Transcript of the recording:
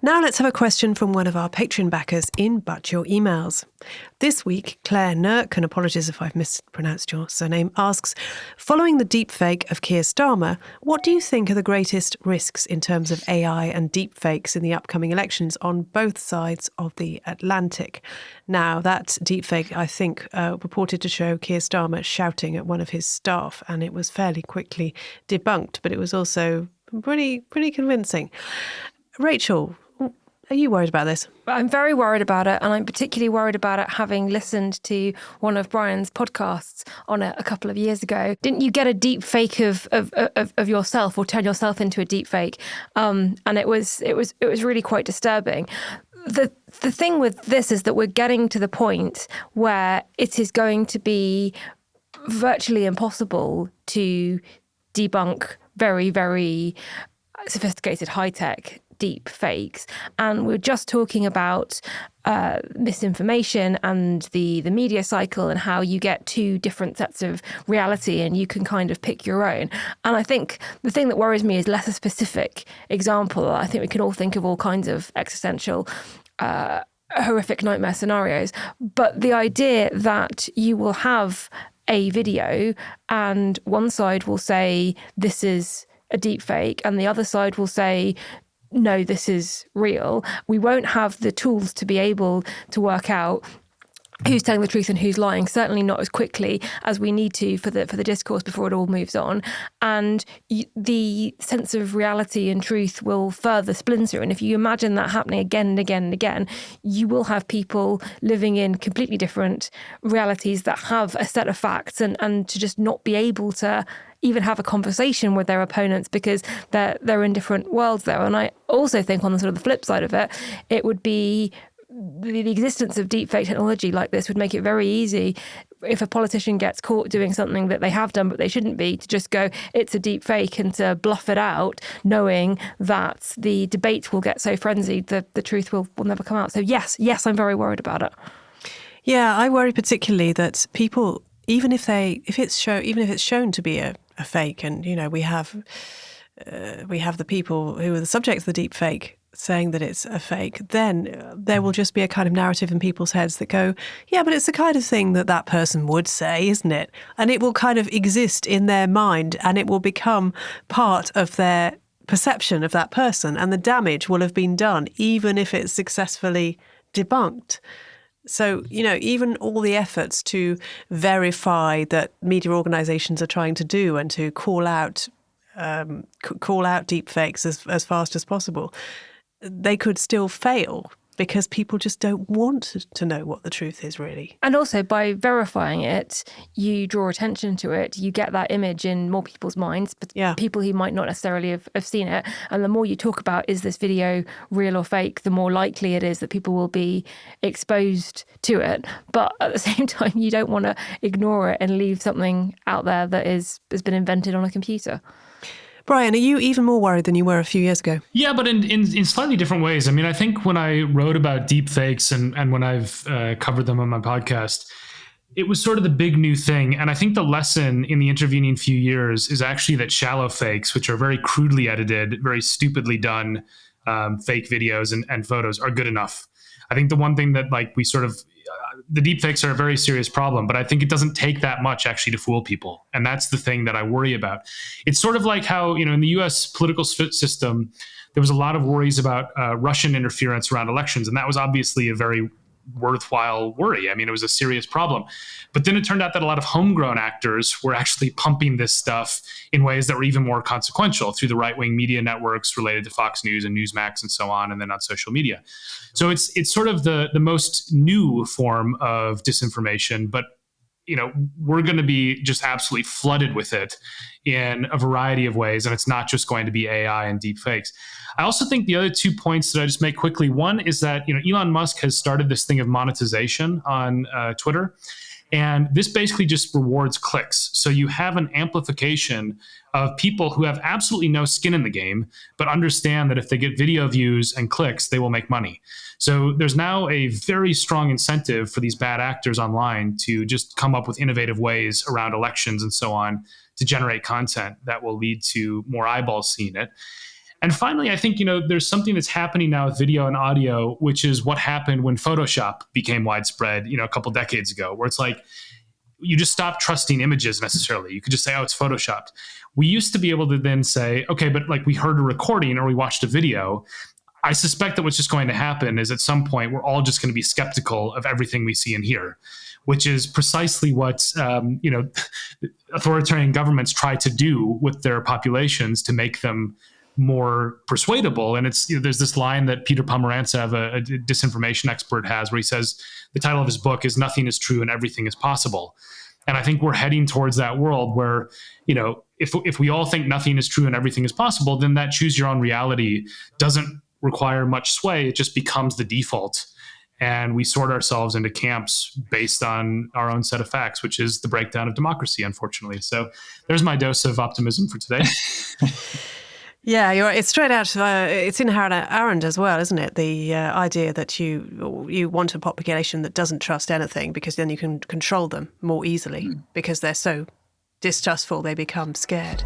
Now let's have a question from one of our Patreon backers in But Your Emails. This week, Claire Nurk, and apologies if I've mispronounced your surname, asks, following the deepfake of Keir Starmer, what do you think are the greatest risks in terms of AI and deepfakes in the upcoming elections on both sides of the Atlantic? Now, that deepfake, I think, purported to show Keir Starmer shouting at one of his staff, and it was fairly quickly debunked, but it was also pretty convincing. Rachel, are you worried about this? I'm very worried about it, and I'm particularly worried about it having listened to one of Brian's podcasts on it a couple of years ago. Didn't you get a deep fake of yourself, or turn yourself into a deep fake? And it was really quite disturbing. The thing with this is that we're getting to the point where it is going to be virtually impossible to debunk very, very sophisticated, high-tech deep fakes. And we're just talking about misinformation and the media cycle and how you get two different sets of reality and you can kind of pick your own. And I think the thing that worries me is less a specific example. I think we can all think of all kinds of existential horrific nightmare scenarios. But the idea that you will have a video and one side will say this is a deep fake and the other side will say no, this is real. We won't have the tools to be able to work out who's telling the truth and who's lying, certainly not as quickly as we need to for the discourse before it all moves on. And the sense of reality and truth will further splinter. And if you imagine that happening again and again and again, you will have people living in completely different realities that have a set of facts and to just not be able to even have a conversation with their opponents because they're in different worlds there. And I also think on the sort of the flip side of it, it would be the existence of deepfake technology like this would make it very easy if a politician gets caught doing something that they have done but they shouldn't be, to just go, it's a deep fake, and to bluff it out, knowing that the debate will get so frenzied that the truth will never come out. So yes, I'm very worried about it. Yeah, I worry particularly that people, even if it's shown to be a fake, and we have the people who are the subjects of the deep fake saying that it's a fake, then there will just be a kind of narrative in people's heads that go, yeah, but it's the kind of thing that person would say, isn't it? And it will kind of exist in their mind and it will become part of their perception of that person, and the damage will have been done even if it's successfully debunked. So, even all the efforts to verify that media organisations are trying to do and to call out deep fakes as fast as possible, they could still fail because people just don't want to know what the truth is, really. And also, by verifying it, you draw attention to it. You get that image in more people's minds, but people who might not necessarily have seen it. And the more you talk about, is this video real or fake, the more likely it is that people will be exposed to it. But at the same time, you don't want to ignore it and leave something out there that has been invented on a computer. Brian, are you even more worried than you were a few years ago? Yeah, but in slightly different ways. I mean, I think when I wrote about deep fakes and when I've covered them on my podcast, it was sort of the big new thing. And I think the lesson in the intervening few years is actually that shallow fakes, which are very crudely edited, very stupidly done fake videos and photos, are good enough. I think the one thing that the deep fakes are a very serious problem, but I think it doesn't take that much actually to fool people. And that's the thing that I worry about. It's sort of like how, in the US political system, there was a lot of worries about Russian interference around elections. And that was obviously a very worthwhile worry. I mean, it was a serious problem. But then it turned out that a lot of homegrown actors were actually pumping this stuff in ways that were even more consequential through the right-wing media networks related to Fox News and Newsmax and so on, and then on social media. So it's sort of the most new form of disinformation, but we're going to be just absolutely flooded with it in a variety of ways. And it's not just going to be AI and deep fakes. I also think the other 2 points that I just make quickly. One is that, Elon Musk has started this thing of monetization on Twitter. And this basically just rewards clicks. So you have an amplification of people who have absolutely no skin in the game, but understand that if they get video views and clicks, they will make money. So there's now a very strong incentive for these bad actors online to just come up with innovative ways around elections and so on to generate content that will lead to more eyeballs seeing it. And finally, I think, there's something that's happening now with video and audio, which is what happened when Photoshop became widespread, a couple decades ago, where it's like, you just stop trusting images necessarily. You could just say, oh, it's Photoshopped. We used to be able to then say, okay, but like we heard a recording or we watched a video. I suspect that what's just going to happen is at some point, we're all just going to be skeptical of everything we see and hear, which is precisely what, authoritarian governments try to do with their populations to make them more persuadable. And it's, there's this line that Peter Pomerantsev, a disinformation expert, has where he says the title of his book is "Nothing is True and Everything is Possible." And I think we're heading towards that world where, if we all think nothing is true and everything is possible, then that choose your own reality doesn't require much sway. It just becomes the default. And we sort ourselves into camps based on our own set of facts, which is the breakdown of democracy, unfortunately. So there's my dose of optimism for today. Yeah, you're right. It's straight out. It's in Hannah Arendt as well, isn't it? The idea that you want a population that doesn't trust anything, because then you can control them more easily because they're so distrustful they become scared.